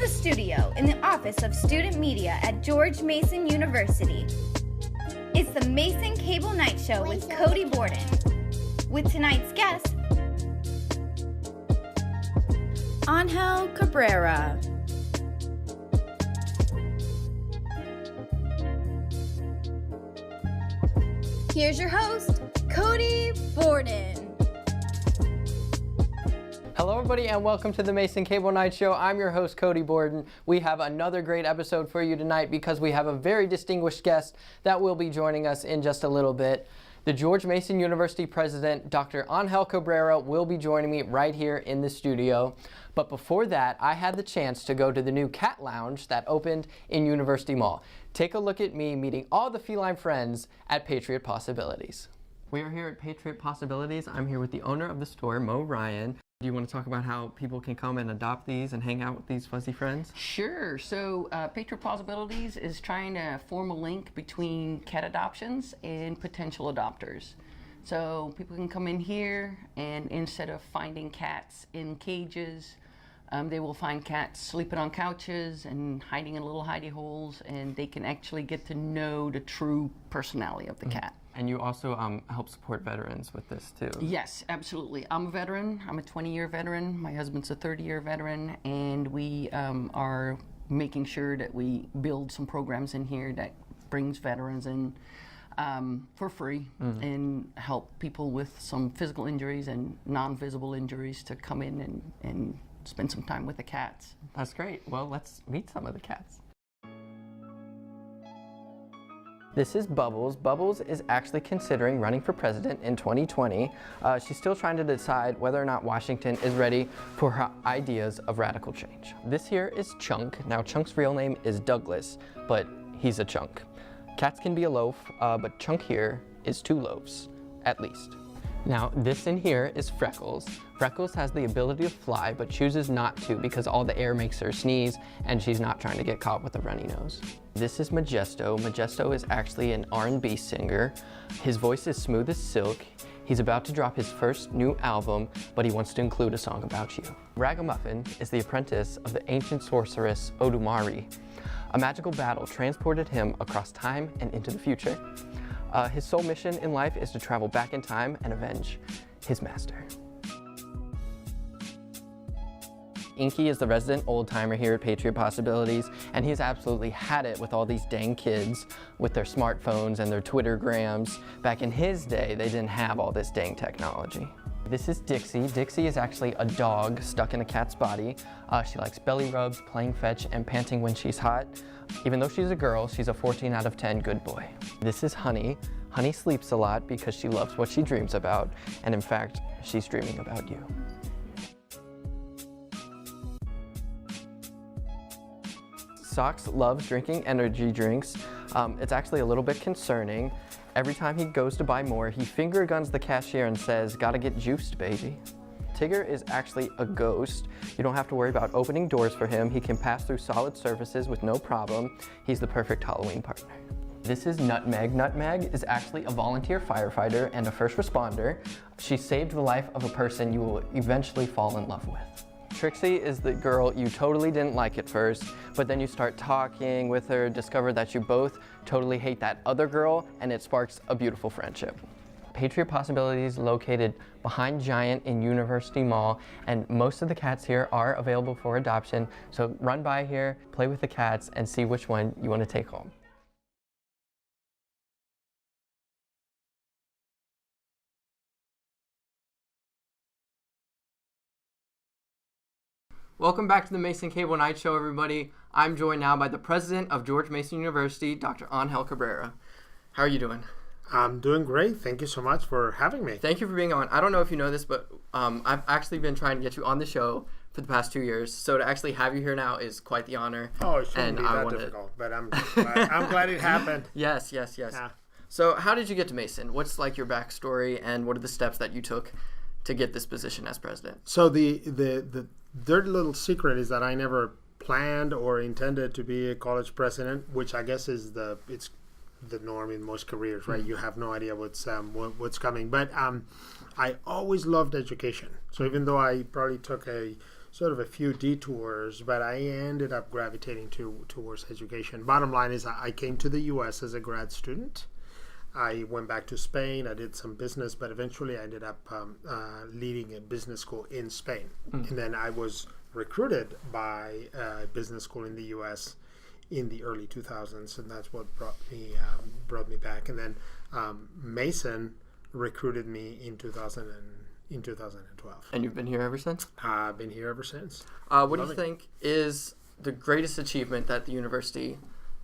the studio in the Office of Student Media at George Mason University. It's the Mason Cable Night Show with Cody Borden. With tonight's guest, Angel Cabrera. Here's your host, Cody Borden. Hello everybody and welcome to the Mason Cable Night Show. I'm your host Cody Borden. We have another great episode for you tonight because we have a very distinguished guest that will be joining us in just a little bit. The George Mason University President, Dr. Angel Cabrera, will be joining me right here in the studio. But before that, I had the chance to go to the new cat lounge that opened in University Mall. Take a look at me meeting all the feline friends at Patriot Pawsabilities. We are here at Patriot Pawsabilities. I'm here with the owner of the store, Mo Ryan. Do you want to talk about how people can come and adopt these and hang out with these fuzzy friends? Sure. So Patriot Pawsabilities is trying to form a link between cat adoptions and potential adopters. So people can come in here and instead of finding cats in cages, they will find cats sleeping on couches and hiding in little hidey holes, and they can actually get to know the true personality of the cat. And you also help support veterans with this too. Yes, absolutely. I'm a veteran. I'm a 20-year veteran. My husband's a 30-year veteran, and we are making sure that we build some programs in here that brings veterans in for free and help people with some physical injuries and non-visible injuries to come in and spend some time with the cats. That's great. Well, let's meet some of the cats. This is Bubbles. Bubbles is actually considering running for president in 2020. She's still trying to decide whether or not Washington is ready for her ideas of radical change. This here is Chunk. Now, Chunk's real name is Douglas, but he's a chunk. Cats can be a loaf, but Chunk here is 2 loaves, at least. Now, this in here is Freckles. Freckles has the ability to fly, but chooses not to because all the air makes her sneeze, and she's not trying to get caught with a runny nose. This is Majesto. Majesto is actually an R&B singer. His voice is smooth as silk. He's about to drop his first new album, but he wants to include a song about you. Ragamuffin is the apprentice of the ancient sorceress Odumari. A magical battle transported him across time and into the future. His sole mission in life is to travel back in time and avenge his master. Inky is the resident old-timer here at Patriot Pawsabilities, and he's absolutely had it with all these dang kids with their smartphones and their Twittergrams. Back in his day, they didn't have all this dang technology. This is Dixie. Dixie is actually a dog stuck in a cat's body. She likes belly rubs, playing fetch, and panting when she's hot. Even though she's a girl, she's a 14 out of 10 good boy. This is Honey. Honey sleeps a lot because she loves what she dreams about, and in fact, she's dreaming about you. Socks loves drinking energy drinks. It's actually a little bit concerning. Every time he goes to buy more, he finger guns the cashier and says, "Gotta get juiced, baby." Tigger is actually a ghost. You don't have to worry about opening doors for him. He can pass through solid surfaces with no problem. He's the perfect Halloween partner. This is Nutmeg. Nutmeg is actually a volunteer firefighter and a first responder. She saved the life of a person you will eventually fall in love with. Trixie is the girl you totally didn't like at first, but then you start talking with her, discover that you both totally hate that other girl, and it sparks a beautiful friendship. Patriot Pawsabilities is located behind Giant in University Mall, and most of the cats here are available for adoption, so run by here, play with the cats, and see which one you want to take home. Welcome back to the Mason Cable Night Show, everybody. I'm joined now by the president of George Mason University, Dr. Angel Cabrera. How are you doing? I'm doing great. Thank you so much for having me. Thank you for being on. I don't know if you know this, but I've actually been trying to get you on the show for the past 2 years. So to actually have you here now is quite the honor. Oh, it shouldn't be that difficult, but I'm glad it happened. Yes. Yeah. So how did you get to Mason? What's like your backstory, and what are the steps that you took to get this position as president? So the dirty little secret is that I never planned or intended to be a college president, which I guess is it's the norm in most careers, right? You have no idea what's coming. But I always loved education. So even though I probably took a sort of a few detours, but I ended up gravitating towards education. Bottom line is I came to the U.S. as a grad student. I went back to Spain. I did some business, but eventually I ended up leading a business school in Spain. And then I was recruited by a business school in the U.S. in the early 2000s, and that's what brought me back. And then Mason recruited me in 2012. And you've been here ever since? I've been here ever since. What do you think is the greatest achievement that the university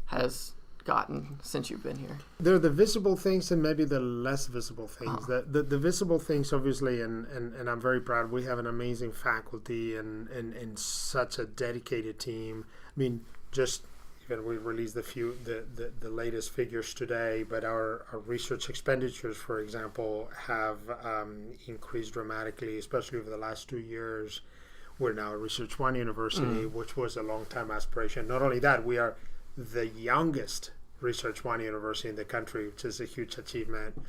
has gotten since you've been here? There are the visible things and maybe the less visible things. The visible things, obviously, and I'm very proud. We have an amazing faculty and such a dedicated team. I mean, just even we released the latest figures today, but our research expenditures, for example, have increased dramatically, especially over the last 2 years. We're now a Research One university, which was a long-time aspiration. Not only that, we are the youngest Research One university in the country, which is a huge achievement.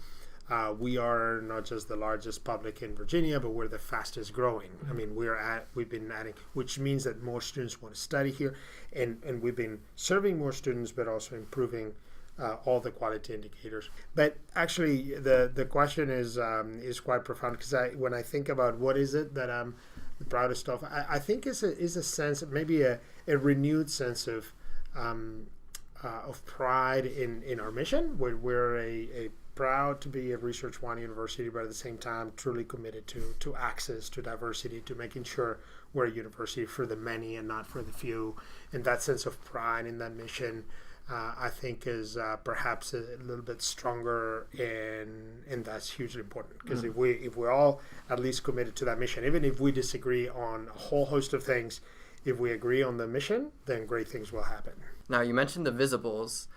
We are not just the largest public in Virginia, but we're the fastest growing. I mean, we've been adding, which means that more students want to study here, and we've been serving more students, but also improving all the quality indicators. But actually, the question is quite profound, because when I think about what is it that I'm the proudest of, I think is a sense, maybe a renewed sense of pride in our mission. We're a proud to be a Research One university, but at the same time truly committed to access to diversity, to making sure we're a university for the many and not for the few. And that sense of pride in that mission, I think, is perhaps a little bit stronger, and that's hugely important. Because if we're all at least committed to that mission, even if we disagree on a whole host of things, if we agree on the mission, then great things will happen. Now, you mentioned the visibles.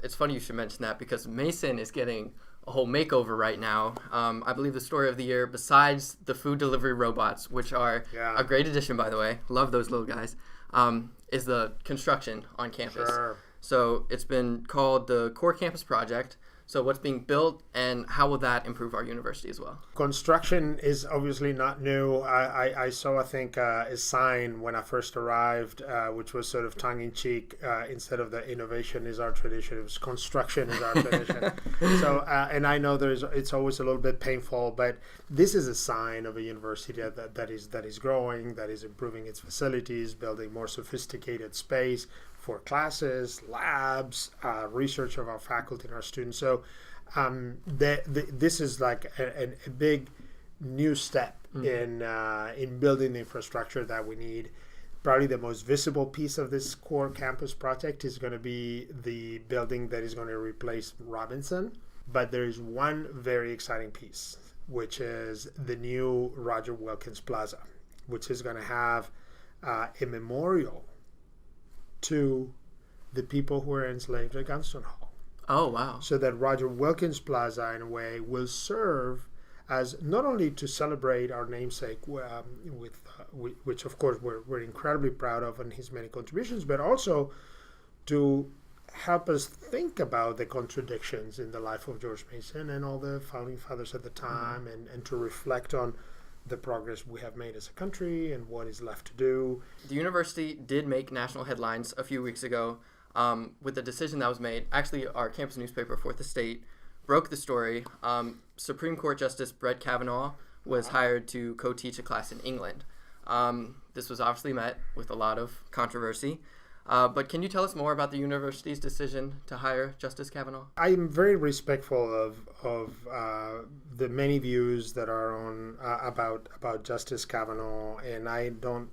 It's funny you should mention that, because Mason is getting a whole makeover right now. I believe the story of the year, besides the food delivery robots, which are a great addition, by the way, love those little guys, is the construction on campus. Sure. So it's been called the Core Campus Project. So what's being built, and how will that improve our university as well? Construction is obviously not new. I saw, I think, a sign when I first arrived, which was sort of tongue-in-cheek. Instead of the innovation is our tradition, it was construction is our tradition. So, and I know it's always a little bit painful, but this is a sign of a university that is growing, that is improving its facilities, building more sophisticated space for classes, labs, research of our faculty and our students. So this is like a big new step in building the infrastructure that we need. Probably the most visible piece of this core campus project is going to be the building that is going to replace Robinson. But there is one very exciting piece, which is the new Roger Wilkins Plaza, which is going to have a memorial to the people who were enslaved at Gunston Hall. Oh, wow. So that Roger Wilkins Plaza, in a way, will serve as not only to celebrate our namesake, which of course we're incredibly proud of and his many contributions, but also to help us think about the contradictions in the life of George Mason and all the founding fathers at the time, and to reflect on the progress we have made as a country and what is left to do. The university did make national headlines a few weeks ago with the decision that was made. Actually, our campus newspaper, Fourth Estate, broke the story. Supreme Court Justice Brett Kavanaugh was hired to co-teach a class in England. This was obviously met with a lot of controversy. But can you tell us more about the university's decision to hire Justice Kavanaugh? I am very respectful of the many views that are on about Justice Kavanaugh, and I don't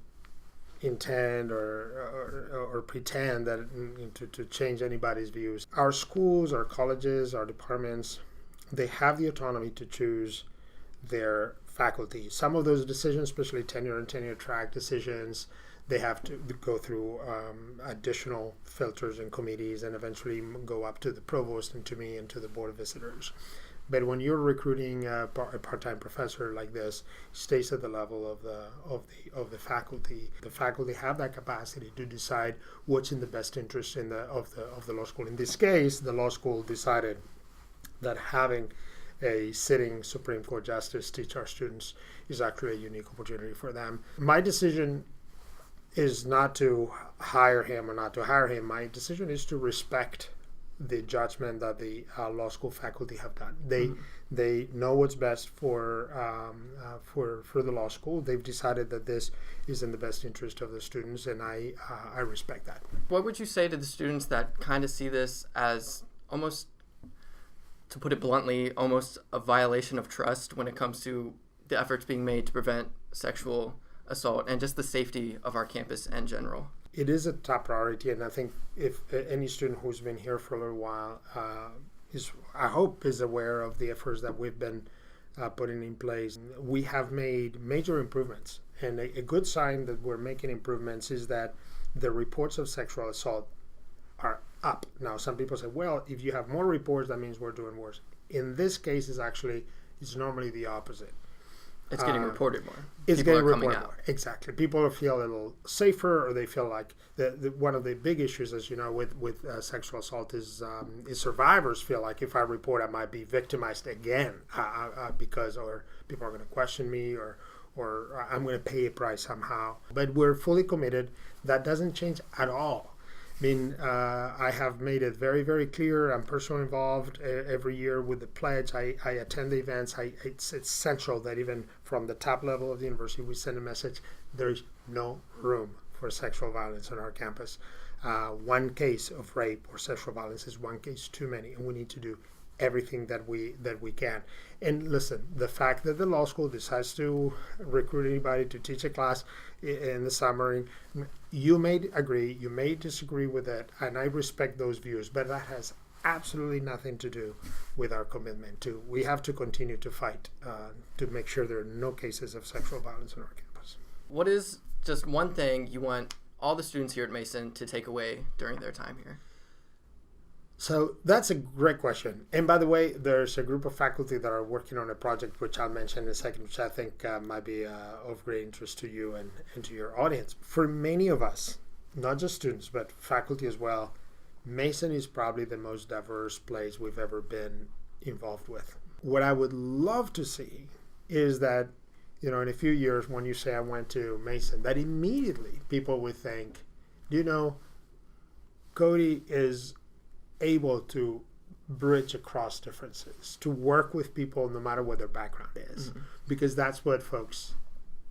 intend or pretend that to change anybody's views. Our schools, our colleges, our departments, they have the autonomy to choose their faculty. Some of those decisions, especially tenure and tenure track decisions, they have to go through additional filters and committees, and eventually go up to the provost and to me and to the board of visitors. But when you're recruiting a part-time professor like this, it stays at the level of the faculty. The faculty have that capacity to decide what's in the best interest of the law school. In this case, the law school decided that having a sitting Supreme Court justice teach our students is actually a unique opportunity for them. My decision is not to hire him or not to hire him. My decision is to respect the judgment that the law school faculty have done. They know what's best for the law school. They've decided that this is in the best interest of the students, and I respect that. What would you say to the students that kind of see this as almost, to put it bluntly, almost a violation of trust when it comes to the efforts being made to prevent sexual assault and just the safety of our campus in general? It is a top priority, and I think if any student who's been here for a little while I hope is aware of the efforts that we've been putting in place. We have made major improvements, and a good sign that we're making improvements is that the reports of sexual assault are up. Now, some people say, well, if you have more reports, that means we're doing worse. In this case, it's normally the opposite. It's getting reported more. It's People getting are coming reported out. more. Exactly. People feel a little safer, or they feel like one of the big issues, as you know, with sexual assault is survivors feel like if I report, I might be victimized again because or people are going to question me or I'm going to pay a price somehow. But we're fully committed. That doesn't change at all. I mean, I have made it very, very clear. I'm personally involved every year with the pledge. I attend the events. It's essential that even from the top level of the university, we send a message. There's no room for sexual violence on our campus. One case of rape or sexual violence is one case too many, and we need to do everything that we can. And listen, the fact that the law school decides to recruit anybody to teach a class in the summer, you may agree, you may disagree with it, and I respect those views, but that has absolutely nothing to do with our commitment to. We have to continue to fight to make sure there are no cases of sexual violence on our campus. What is just one thing you want all the students here at Mason to take away during their time here? So that's a great question. And by the way, there's a group of faculty that are working on a project, which I'll mention in a second, which I think might be of great interest to you and to your audience. For many of us, not just students, but faculty as well, Mason is probably the most diverse place we've ever been involved with. What I would love to see is that, in a few years, when you say I went to Mason, that immediately people would think, Cody is able to bridge across differences, to work with people no matter what their background is, because that's what folks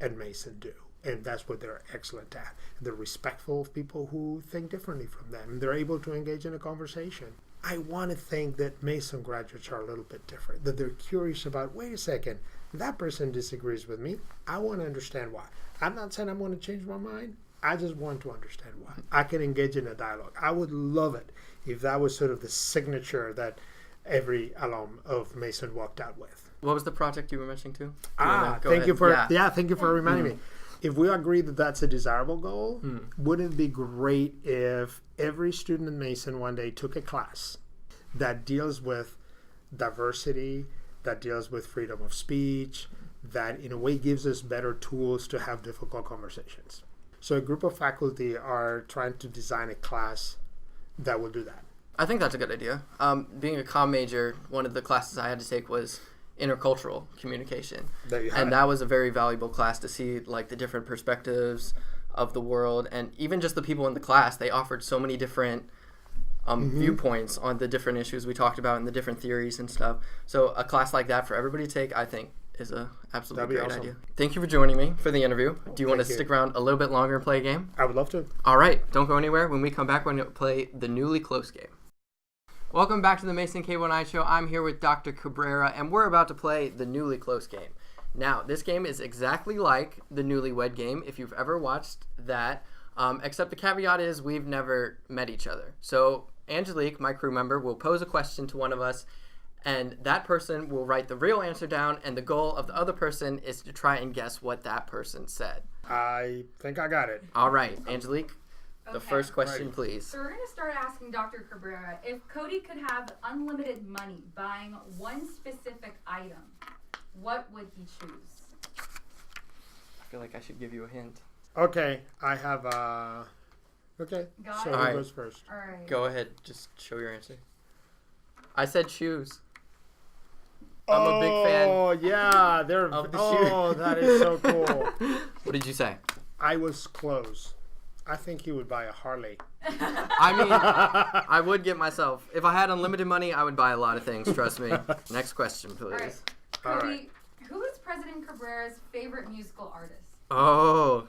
at Mason do, and that's what they're excellent at. They're respectful of people who think differently from them, and they're able to engage in a conversation. I want to think that Mason graduates are a little bit different, that they're curious about, wait a second, that person disagrees with me. I want to understand why. I'm not saying I'm going to change my mind. I just want to understand why. I can engage in a dialogue. I would love it if that was sort of the signature that every alum of Mason walked out with. What was the project you were mentioning too? Thank you for reminding me. If we agree that that's a desirable goal, wouldn't it be great if every student in Mason one day took a class that deals with diversity, that deals with freedom of speech, that in a way gives us better tools to have difficult conversations? So a group of faculty are trying to design a class that will do that. I think that's a good idea. Being a comm major, one of the classes I had to take was intercultural communication. That was a very valuable class to see like the different perspectives of the world, and even just the people in the class. They offered so many different viewpoints on the different issues we talked about and the different theories and stuff. So a class like that for everybody to take, I think, is a absolutely great idea. Thank you for joining me for the interview. Do you want to stick around a little bit longer and play a game? I would love to. All right, don't go anywhere. When we come back, we're going to play the newly close game. Welcome back to the Mason Cable Night Show. I'm here with Dr. Cabrera, and we're about to play the newly close game. Now, this game is exactly like the Newlywed Game, if you've ever watched that, except the caveat is we've never met each other. So Angelique, my crew member, will pose a question to one of us, and that person will write the real answer down, and the goal of the other person is to try and guess what that person said. I think I got it. All right, Angelique, the first question, please. So we're going to start asking Dr. Cabrera, if Cody could have unlimited money buying one specific item, what would he choose? I feel like I should give you a hint. Okay, I have okay, Got so it? who goes first? All right. Go ahead, just show your answer. I said choose. I'm a big fan. Oh, yeah. They're of the Oh, shoe. that is so cool. What did you say? I was close. I think he would buy a Harley. I mean, I would get myself. If I had unlimited money, I would buy a lot of things. Trust me. Next question, please. All right. All Cody, right. who is President Cabrera's favorite musical artist? Oh,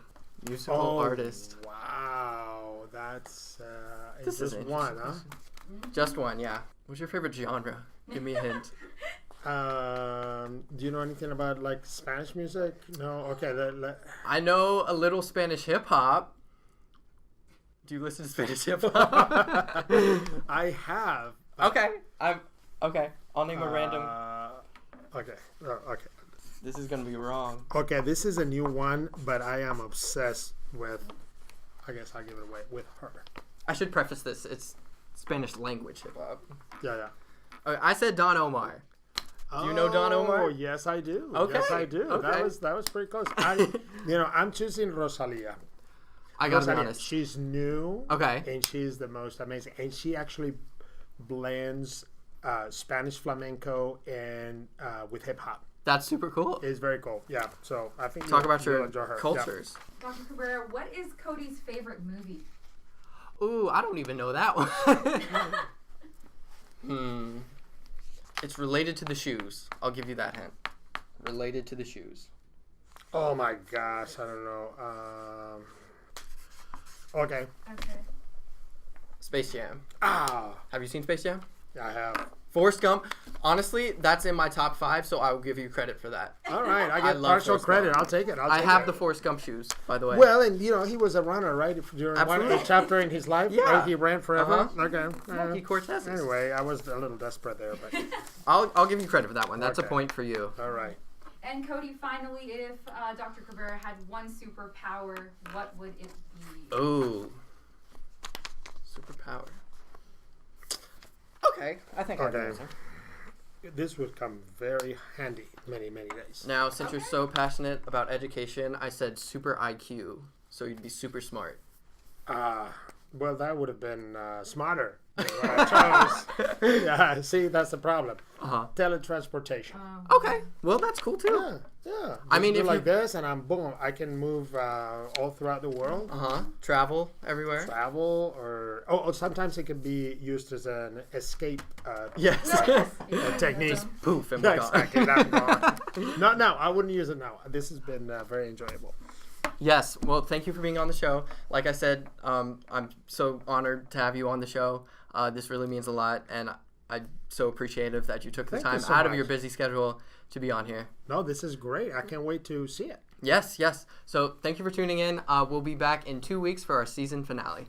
musical artist. Wow. That's This is just an one, interesting huh? question. Just one, yeah. What's your favorite genre? Give me a hint. Do you know anything about like Spanish music? No. Okay. I know a little Spanish hip hop. Do you listen to Spanish hip hop? I have. Okay. Okay. I'll name a random. Okay. Okay. This is gonna be wrong. Okay. This is a new one, but I am obsessed with. I guess I'll give it away with her. I should preface this. It's Spanish language hip hop. Yeah. Okay, I said Don Omar. Do you know Don Omar? Oh, yes, I do. Okay. Yes, I do. Okay. That was pretty close. I'm choosing Rosalia. I gotta be Rosalia. honest. She's new. Okay. And she's the most amazing. And she actually blends Spanish flamenco and with hip hop. That's super cool. It's very cool. Yeah. So I think Talk about you'll your enjoy her. cultures. Dr. Cabrera, what is Cody's favorite movie? Ooh, I don't even know that one. It's related to the shoes. I'll give you that hint. Related to the shoes. Yeah. Oh my gosh, I don't know. Okay. Okay. Space Jam. Ah, Have you seen Space Jam? I have. Forrest Gump. Honestly, that's in my top 5, so I will give you credit for that. All right, I I get love partial Forrest credit. Gump. I'll take it. I have the Forrest Gump shoes, by the way. Well, and he was a runner, right? During one Absolutely. chapter in his life, Yeah. right? He ran forever. Uh-huh. Okay. Monkey Cortez. Anyway, I was a little desperate there, but I'll give you credit for that one. That's a Okay. point for you. all right. And Cody, finally, if Dr. Cabrera had one superpower, what would it be? Ooh. Superpower. Okay, I think I Okay. can answer. This would come very handy many days. Now, since you're so passionate about education, I said super IQ, so you'd be super smart. Well, that would have been smarter than what I chose. Yeah, see, that's the problem. Uh-huh. Teletransportation. Okay, well, that's cool too. Yeah. I mean, Just if do you- like this, and I'm boom, I can move all throughout the world. Uh-huh. Travel everywhere. Travel, or sometimes it can be used as an escape Yes. technique. Just poof and Yeah, we're gone. exactly. I'm gone. Not now. I wouldn't use it now. This has been very enjoyable. Yes. Well, thank you for being on the show. Like I said, I'm so honored to have you on the show. This really means a lot, and I'm so appreciative that you took the Thank you time so out of much. your busy schedule to be on here. No, this is great. I can't wait to see it. Yes, yes. So thank you for tuning in. We'll be back in 2 weeks for our season finale.